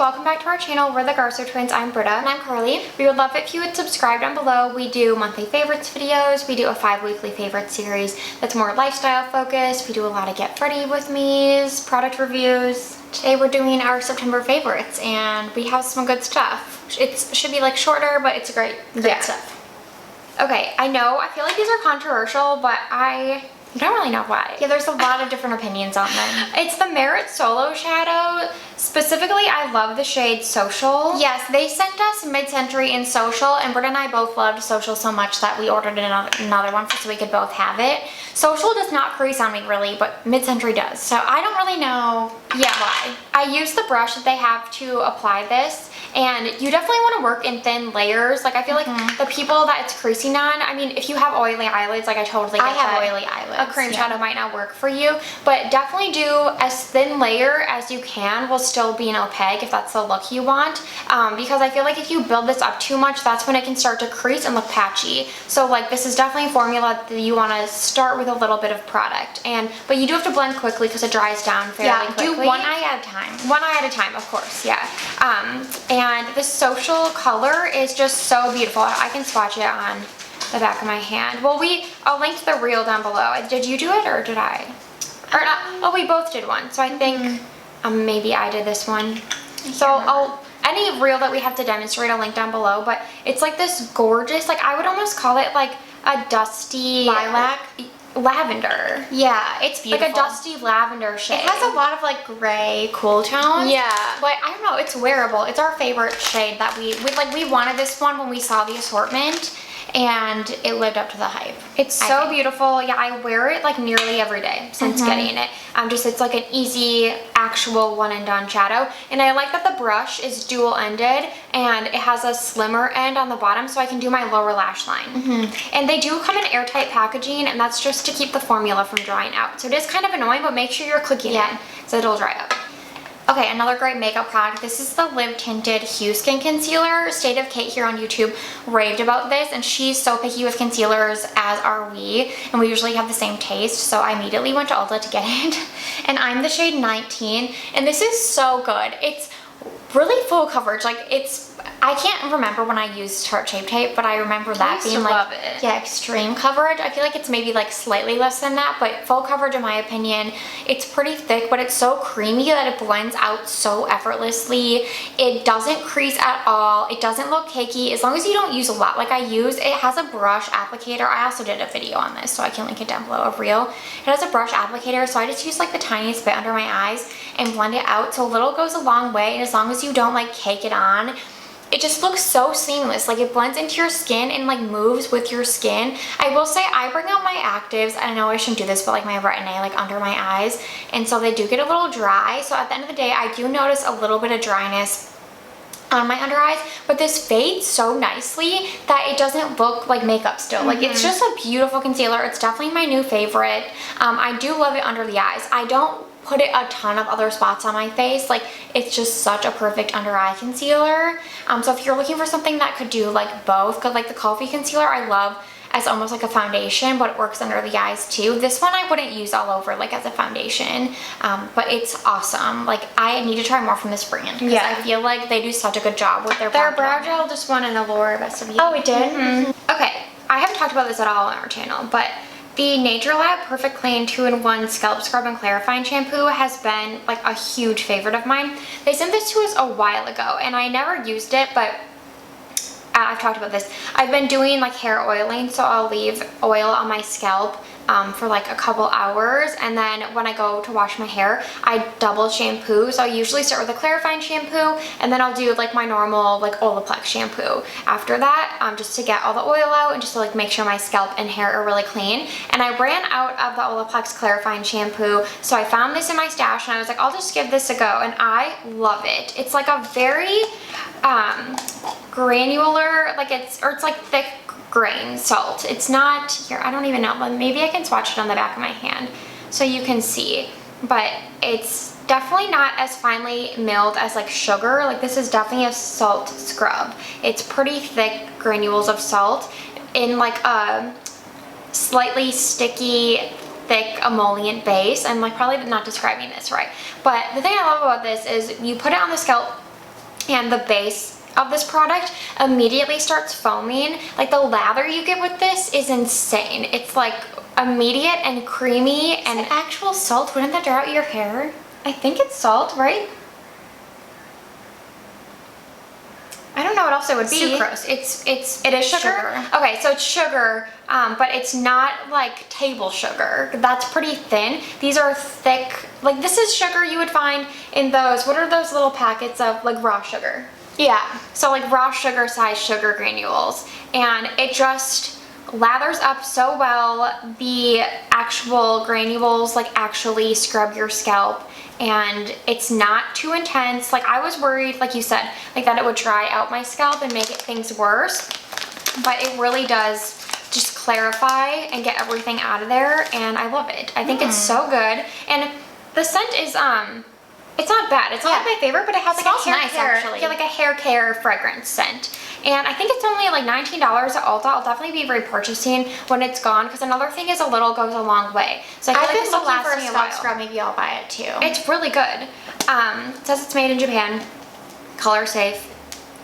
welcome back to our channel. We're the Garso Twins. I'm Britta. And I'm Carly. We would love it if you would subscribe down below. We do monthly favorites videos. We do a 5 weekly favorites series that's more lifestyle focused. We do a lot of get ready with me's, product reviews. Today we're doing our September favorites and we have some good stuff. It should be like shorter, but it's great stuff. Okay, I feel like these are controversial, but I don't really know why. Yeah, there's a lot of different opinions on them. It's the Merit Solo Shadow. Specifically, I love the shade Social. Yes, they sent us Mid-Century in Social, and Britta and I both loved Social so much that we ordered another one so we could both have it. Social does not crease on me really, but Mid-Century does. So I don't really know why. I use the brush that they have to apply this. And you definitely want to work in thin layers. Like I feel like the people that it's creasing on, I mean, if you have oily eyelids, like I totally get that. I have oily eyelids. A cream shadow might not work for you, but definitely do as thin layer as you can while still being opaque if that's the look you want. Because I feel like if you build this up too much, that's when it can start to crease and look patchy. So like this is definitely a formula that you want to start with a little bit of product. But you do have to blend quickly because it dries down fairly quickly. Yeah, do one eye at a time. One eye at a time, of course, yeah. And the Social color is just so beautiful. I can swatch it on the back of my hand. Well, I'll link to the reel down below. Did you do it or did I? Or not? Oh, we both did one. So I think maybe I did this one. So any reel that we have to demonstrate, I'll link down below. But it's like this gorgeous, like I would almost call it like a dusty lilac. Lavender. Yeah, it's beautiful. Like a dusty lavender shade. It has a lot of like gray cool tones. Yeah. But I don't know, it's wearable. It's our favorite shade that we wanted this one when we saw the assortment and it lived up to the hype. It's so beautiful. Yeah, I wear it like nearly every day since getting it. It's like an easy actual one and done shadow. And I like that the brush is dual ended and it has a slimmer end on the bottom so I can do my lower lash line. And they do come in airtight packaging and that's just to keep the formula from drying out. So it is kind of annoying, but make sure you're clicking it so it'll dry up. Okay, another great makeup product. This is the Live Tinted Hue Skin Concealer. State of Kate here on YouTube raved about this, and she's so picky with concealers, as are we, and we usually have the same taste, so I immediately went to Ulta to get it. And I'm the shade 19, and this is so good. It's really full coverage. Like I can't remember when I used Tarte Shape Tape, but I remember that being like, extreme coverage. I feel like it's maybe like slightly less than that, but full coverage in my opinion. It's pretty thick, but it's so creamy that it blends out so effortlessly. It doesn't crease at all. It doesn't look cakey as long as you don't use a lot. Like it has a brush applicator. I also did a video on this, so I can link it down below, a reel. It has a brush applicator, so I just use like the tiniest bit under my eyes and blend it out. So a little goes a long way, and as long as you don't like cake it on, it just looks so seamless. Like it blends into your skin and like moves with your skin. I will say I bring out my actives. I know I shouldn't do this, but like my retin-A like under my eyes. And so they do get a little dry. So at the end of the day, I do notice a little bit of dryness on my under eyes, but this fades so nicely that it doesn't look like makeup still. Like it's just a beautiful concealer. It's definitely my new favorite. I do love it under the eyes. I don't put it a ton of other spots on my face. Like it's just such a perfect under eye concealer. So if you're looking for something that could do like both, because like the coffee concealer I love as almost like a foundation, but it works under the eyes too. This one I wouldn't use all over like as a foundation, but it's awesome. Like I need to try more from this brand because I feel like they do such a good job with their brow gel. Just won an Allure Best of You. Oh, it did? Okay, I haven't talked about this at all on our channel, but the Nature Lab Perfect Clean 2-in-1 Scalp Scrub and Clarifying Shampoo has been like a huge favorite of mine. They sent this to us a while ago and I never used it, but I've talked about this. I've been doing like hair oiling, so I'll leave oil on my scalp for like a couple hours, and then when I go to wash my hair I double shampoo. So I usually start with a clarifying shampoo and then I'll do like my normal like Olaplex shampoo after that, just to get all the oil out and just to like make sure my scalp and hair are really clean. And I ran out of the Olaplex clarifying shampoo, so I found this in my stash and I was like, I'll just give this a go, and I love it. It's like a very granular, like it's like thick grain salt. It's not, here, I don't even know, but maybe I can swatch it on the back of my hand so you can see. But it's definitely not as finely milled as like sugar. Like this is definitely a salt scrub. It's pretty thick granules of salt in like a slightly sticky, thick emollient base. I'm like probably not describing this right. But the thing I love about this is you put it on the scalp and the base of this product immediately starts foaming. Like the lather you get with this is insane. It's like immediate and creamy. And actual salt, wouldn't that dry out your hair? I think it's salt, right? I don't know what else it would be. Sucrose. It is sugar. Okay, so it's sugar, but it's not like table sugar. That's pretty thin. These are thick. Like this is sugar you would find in those, what are those little packets of like raw sugar? Yeah, so like raw sugar size sugar granules. And it just lathers up so well. The actual granules like actually scrub your scalp, and it's not too intense. Like I was worried, like you said, like that it would dry out my scalp and make things worse, but it really does just clarify and get everything out of there, and I love it. I think it's so good, and the scent is it's not bad. It's not my favorite, but it has like a hair care, actually. Yeah, like a hair care fragrance scent. And I think it's only like $19 at Ulta. I'll definitely be repurchasing when it's gone, because another thing is a little goes a long way. So I feel like this will last me a while. Scrub, maybe I'll buy it too. It's really good. It says it's made in Japan, color safe.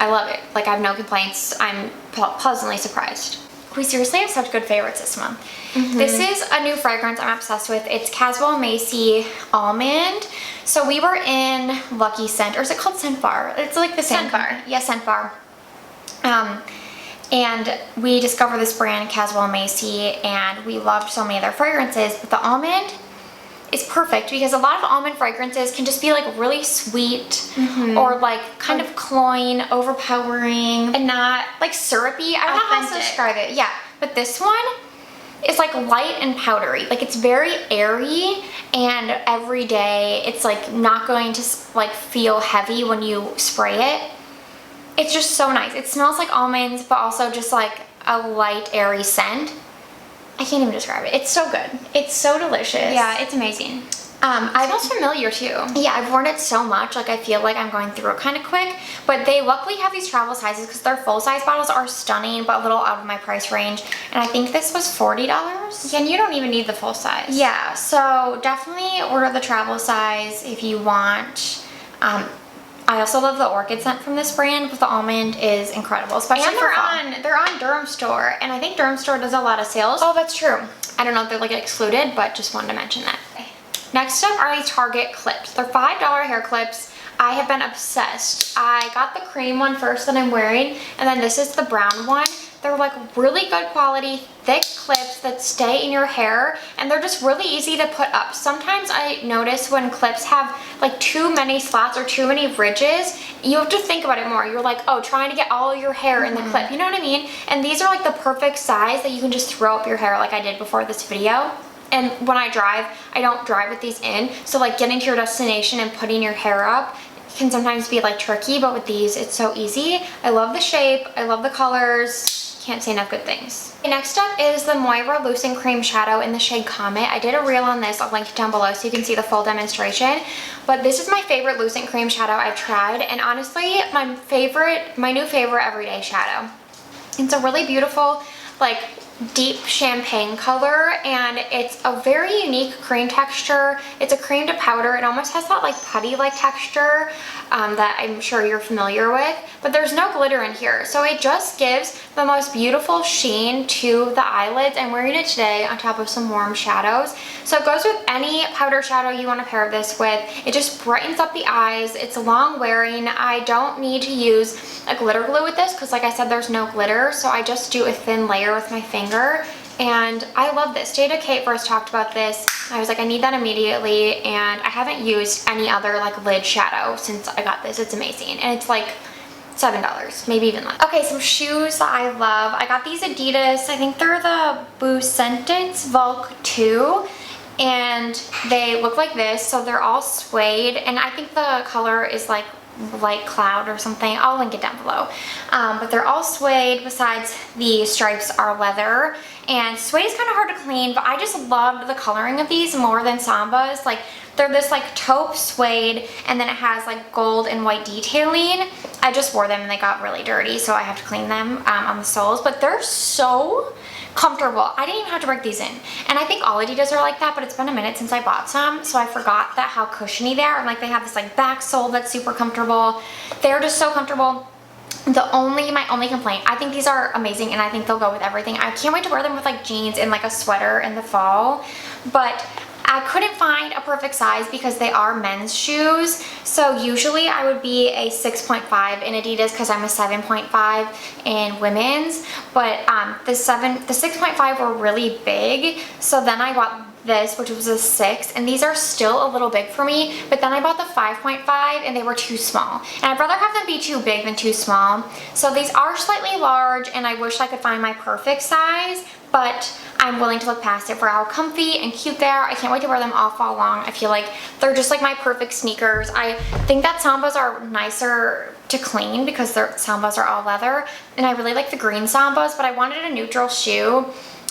I love it. Like I have no complaints. I'm pleasantly surprised. We seriously have such good favorites this month. This is a new fragrance I'm obsessed with. It's Caswell-Massey Almond. So we were in Lucky Scent, or is it called Scent Bar? It's like the Scent Bar. Yeah, Scent Bar. And we discovered this brand, Caswell-Massey, and we loved so many of their fragrances, but the almond is perfect because a lot of almond fragrances can just be like really sweet or like kind of cloying, overpowering, and not like syrupy. I don't know how to describe it. Yeah, but this one is like light and powdery. Like it's very airy, and every day it's like not going to like feel heavy when you spray it. It's just so nice. It smells like almonds, but also just like a light, airy scent. I can't even describe it. It's so good. It's so delicious. Yeah, it's amazing. It smells familiar too. Yeah, I've worn it so much, like I feel like I'm going through it kind of quick, but they luckily have these travel sizes because their full size bottles are stunning, but a little out of my price range. And I think this was $40. Yeah, and you don't even need the full size. Yeah, so definitely order the travel size if you want. I also love the orchid scent from this brand, but the almond is incredible, especially for fall. They're on Durham Store, and I think Durham Store does a lot of sales. Oh, that's true. I don't know if they're like excluded, but just wanted to mention that. Next up are these Target clips. They're $5 hair clips. I have been obsessed. I got the cream one first that I'm wearing, and then this is the brown one. They're like really good quality, thick clips that stay in your hair, and they're just really easy to put up. Sometimes I notice when clips have like too many slots or too many ridges, you have to think about it more. You're like, oh, trying to get all of your hair in the clip, you know what I mean? And these are like the perfect size that you can just throw up your hair like I did before this video. And when I drive, I don't drive with these in, so like getting to your destination and putting your hair up can sometimes be like tricky, but with these it's so easy. I love the shape, I love the colors. Can't say enough good things. Okay, next up is the Moira Loose and Cream Shadow in the shade Comet. I did a reel on this, I'll link it down below so you can see the full demonstration. But this is my favorite Loose and Cream shadow I've tried, and honestly, my new favorite everyday shadow. It's a really beautiful, like, deep champagne color, and it's a very unique cream texture. It's a cream to powder. It almost has that like putty-like texture that I'm sure you're familiar with, but there's no glitter in here, so it just gives the most beautiful sheen to the eyelids. I'm wearing it today on top of some warm shadows, so it goes with any powder shadow you want to pair this with. It just brightens up the eyes. It's long wearing. I don't need to use a glitter glue with this because, like I said, there's no glitter, so I just do a thin layer with my finger, and I love this. Jada Kate first talked about this. I was like, I need that immediately, and I haven't used any other like lid shadow since I got this. It's amazing, and it's like $7, maybe even less. Okay, some shoes that I love. I got these Adidas. I think they're the Bucentence Volk 2, and they look like this. So they're all suede, and I think the color is like light cloud or something. I'll link it down below. But they're all suede, besides the stripes are leather, and suede is kind of hard to clean, but I just loved the coloring of these more than Samba's. Like, They're this like taupe suede, and then it has like gold and white detailing. I just wore them and they got really dirty, so I have to clean them on the soles, but they're so comfortable. I didn't even have to break these in. And I think all Adidas are like that, but it's been a minute since I bought some, so I forgot that how cushiony they are. And like they have this like back sole that's super comfortable. They're just so comfortable. My only complaint, I think these are amazing and I think they'll go with everything. I can't wait to wear them with like jeans and like a sweater in the fall, but I couldn't find a perfect size because they are men's shoes. So usually I would be a 6.5 in Adidas because I'm a 7.5 in women's, but the 6.5 were really big. So then I got this, which was a 6, and these are still a little big for me, but then I bought the 5.5 and they were too small, and I'd rather have them be too big than too small. So these are slightly large and I wish I could find my perfect size, but I'm willing to look past it for how comfy and cute they are. I can't wait to wear them all fall long. I feel like they're just like my perfect sneakers. I think that Sambas are nicer to clean because their Sambas are all leather, and I really like the green Sambas, but I wanted a neutral shoe.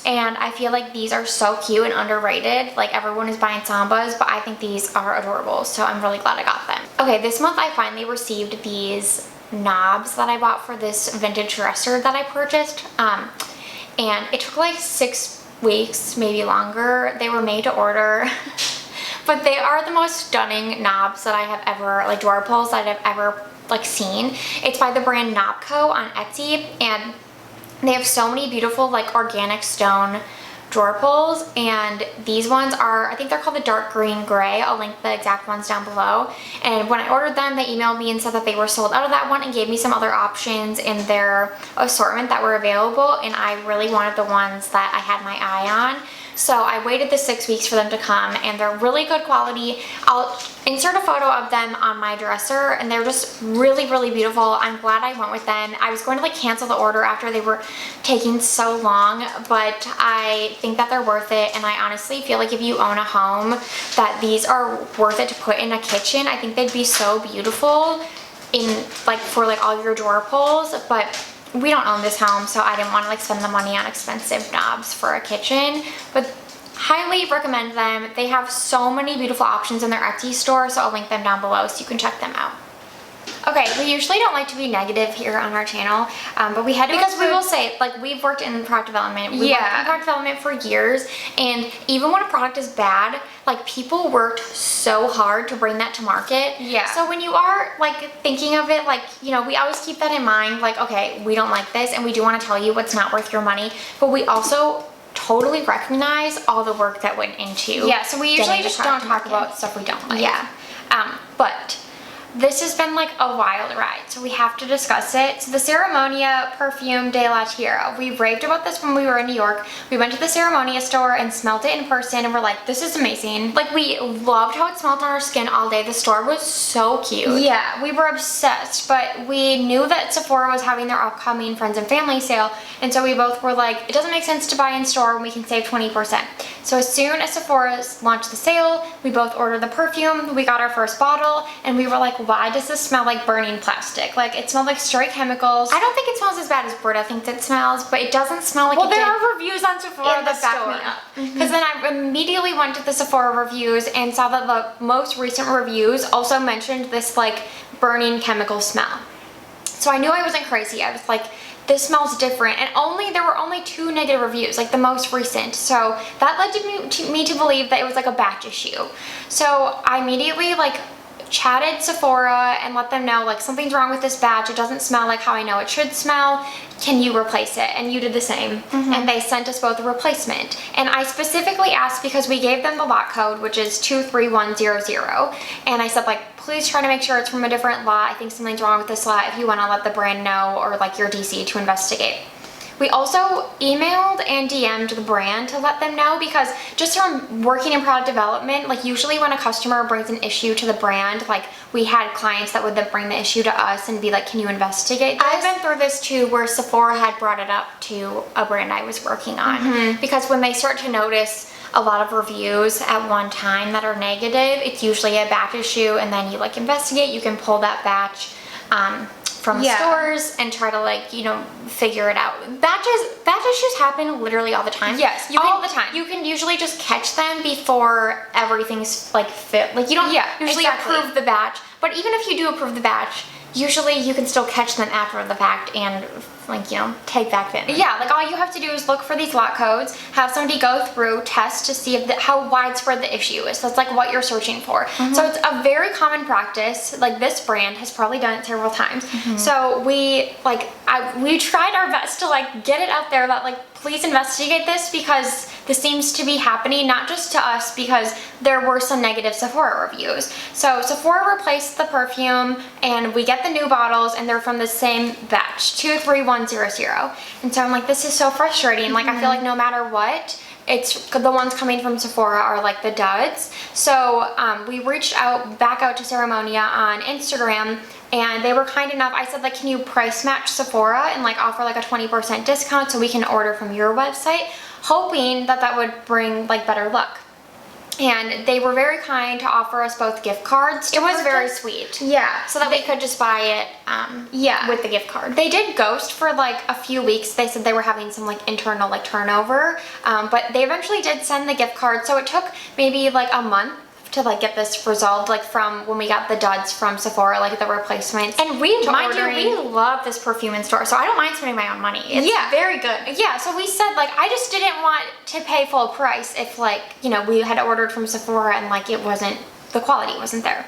And I feel like these are so cute and underrated. Like everyone is buying Sambas, but I think these are adorable. So I'm really glad I got them. Okay, this month I finally received these knobs that I bought for this vintage dresser that I purchased. And it took like 6 weeks, maybe longer. They were made to order. But they are the most stunning knobs that I have ever, like drawer pulls that I've ever like seen. It's by the brand Knobco on Etsy, and they have so many beautiful like organic stone drawer pulls, and these ones are, I think they're called the dark green gray. I'll link the exact ones down below. And when I ordered them, they emailed me and said that they were sold out of that one and gave me some other options in their assortment that were available, and I really wanted the ones that I had my eye on. So I waited the 6 weeks for them to come, and they're really good quality. I'll insert a photo of them on my dresser, and they're just really, really beautiful. I'm glad I went with them. I was going to like cancel the order after they were taking so long, but I think that they're worth it, and I honestly feel like if you own a home, that these are worth it to put in a kitchen. I think they'd be so beautiful in like for like all your drawer pulls, but we don't own this home, so I didn't want to like spend the money on expensive knobs for a kitchen, but highly recommend them. They have so many beautiful options in their Etsy store, so I'll link them down below so you can check them out. Okay, we usually don't like to be negative here on our channel, but we had to, because we will say, like, we've worked in product development. We've worked in product development for years, and even when a product is bad, like, people worked so hard to bring that to market. Yeah. So when you are, like, thinking of it, like, you know, we always keep that in mind, like, okay, we don't like this, and we do want to tell you what's not worth your money, but we also totally recognize all the work that went into. Yeah, so we usually just don't talk about stuff we don't like. Yeah. But this has been like a wild ride, so we have to discuss it. So the Ceremonia Perfume de la Tierra. We raved about this when we were in New York. We went to the Ceremonia store and smelled it in person, and we're like, this is amazing. Like, we loved how it smelled on our skin all day. The store was so cute. Yeah, we were obsessed, but we knew that Sephora was having their upcoming Friends and Family sale, and so we both were like, it doesn't make sense to buy in store when we can save 20%. So as soon as Sephora launched the sale, we both ordered the perfume, we got our first bottle, and we were like, why does this smell like burning plastic? Like, it smelled like straight chemicals. I don't think it smells as bad as Britta thinks it smells, but it doesn't smell like it did. Well, there are reviews on Sephora that back me up. Because then I immediately went to the Sephora reviews and saw that the most recent reviews also mentioned this like burning chemical smell. So I knew I wasn't crazy. I was like, this smells different, and there were only 2 negative reviews, like the most recent, so that led me to believe that it was like a batch issue. So I immediately like chatted Sephora and let them know like something's wrong with this batch, it doesn't smell like how I know it should smell, can you replace it? And you did the same. And they sent us both a replacement, and I specifically asked because we gave them the lot code, which is 23100, and I said like, please try to make sure it's from a different lot. I think something's wrong with this lot if you want to let the brand know, or like your DC to investigate. We also emailed and DM'd the brand to let them know, because just from working in product development, like usually when a customer brings an issue to the brand, like we had clients that would then bring the issue to us and be like, can you investigate this? I've been through this too, where Sephora had brought it up to a brand I was working on, because when they start to notice a lot of reviews at one time that are negative, it's usually a batch issue, and then you like investigate, you can pull that batch from the stores and try to like, you know, figure it out. Batch issues happen literally all the time. Yes, all the time. You can usually just catch them before everything's like fit. Like you don't usually approve the batch, but even if you do approve the batch, usually you can still catch them after the fact and like, you know, take back then. Yeah, like all you have to do is look for these lot codes, have somebody go through, test to see if how widespread the issue is. That's like what you're searching for. So it's a very common practice. Like this brand has probably done it several times. So we tried our best to like get it out there that like, please investigate this because this seems to be happening not just to us because there were some negative Sephora reviews. So Sephora replaced the perfume and we get the new bottles and they're from the same batch, 23100. And so I'm like, this is so frustrating. Like I feel like no matter what, it's the ones coming from Sephora are like the duds. So we reached back out to Ceremonia on Instagram and they were kind enough. I said like, can you price match Sephora and like offer like a 20% discount so we can order from your website, hoping that that would bring like better luck. And they were very kind to offer us both gift cards. It was very sweet. Yeah. So that we could just buy it with the gift card. They did ghost for like a few weeks. They said they were having some like internal like turnover. But they eventually did send the gift card. So it took maybe like a month to like get this resolved, like from when we got the duds from Sephora, like the replacements. And we love this perfume in store, so I don't mind spending my own money. It's very good. Yeah, so we said like, I just didn't want to pay full price if like, you know, we had ordered from Sephora and like it wasn't, the quality wasn't there.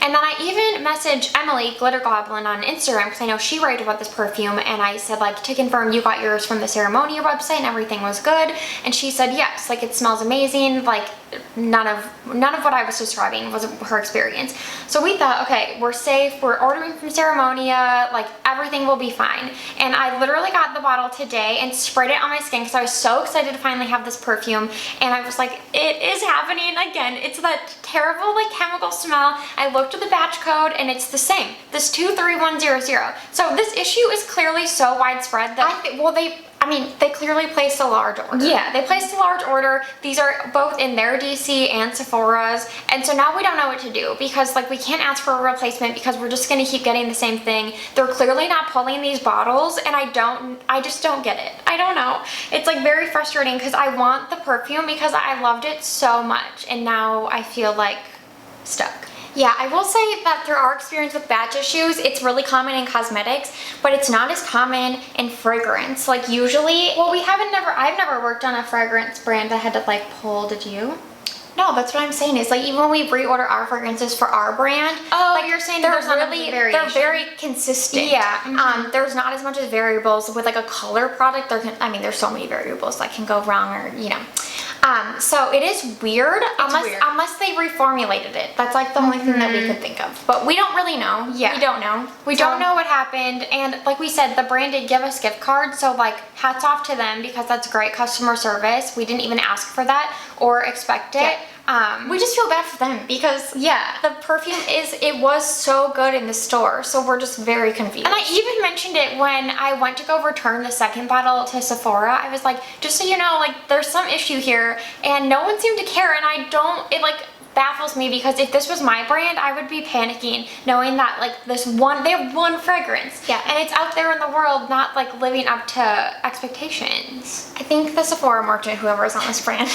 And then I even messaged Emily, Glitter Goblin, on Instagram because I know she raved about this perfume, and I said like, to confirm you got yours from the Ceremonia website and everything was good, and she said yes, like it smells amazing, like none of what I was describing was her experience. So we thought, okay, we're safe, we're ordering from Ceremonia, like everything will be fine. And I literally got the bottle today and sprayed it on my skin because I was so excited to finally have this perfume, and I was like, it is happening again. It's that terrible like chemical smell. I looked at the batch code and it's the same, this 23100. So this issue is clearly so widespread that they clearly placed a large order. Yeah, they placed a large order. These are both in their DC and Sephora's. And so now we don't know what to do because like we can't ask for a replacement because we're just gonna keep getting the same thing. They're clearly not pulling these bottles and I just don't get it. I don't know. It's like very frustrating because I want the perfume because I loved it so much and now I feel like stuck. Yeah, I will say that through our experience with batch issues, it's really common in cosmetics, but it's not as common in fragrance. Like usually, well, I've never worked on a fragrance brand that had to like pull, did you? No, that's what I'm saying is like even when we reorder our fragrances for our brand, like you're saying they're very consistent. Yeah. There's not as much as variables with like a color product. There's so many variables that can go wrong or, you know. So it is weird unless they reformulated it. That's like the only thing that we could think of. But we don't really know. Yeah. We don't know. We don't know what happened. And like we said, the brand did give us gift cards. So like hats off to them because that's great customer service. We didn't even ask for that or expect it. We just feel bad for them because the perfume it was so good in the store, so we're just very confused. And I even mentioned it when I went to go return the second bottle to Sephora. I was like, just so you know, like there's some issue here and no one seemed to care, and it like baffles me because if this was my brand, I would be panicking knowing that like they have one fragrance. Yeah. And it's out there in the world not like living up to expectations. I think the Sephora merchant, whoever is on this brand,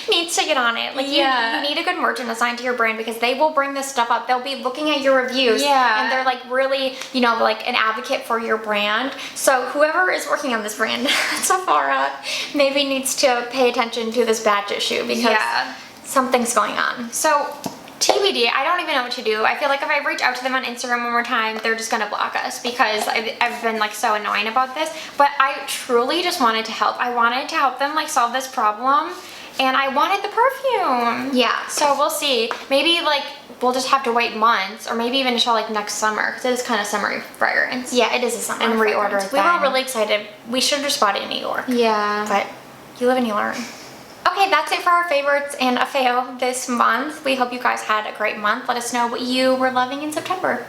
needs to get on it. Like you need a good merchant assigned to your brand because they will bring this stuff up. They'll be looking at your reviews and they're like really, you know, like an advocate for your brand. So whoever is working on this brand, Sephora, maybe needs to pay attention to this batch issue because something's going on. So TBD, I don't even know what to do. I feel like if I reach out to them on Instagram one more time, they're just gonna block us because I've been like so annoying about this. But I truly just wanted to help. I wanted to help them like solve this problem. And I wanted the perfume. Yeah, so we'll see. Maybe like we'll just have to wait months or maybe even until like next summer because it is kind of summery fragrance. Yeah, it is a summer and reorder it. We were really excited. We should have just bought it in New York. Yeah. But you live and you learn. Okay, that's it for our favorites and a fail this month. We hope you guys had a great month. Let us know what you were loving in September.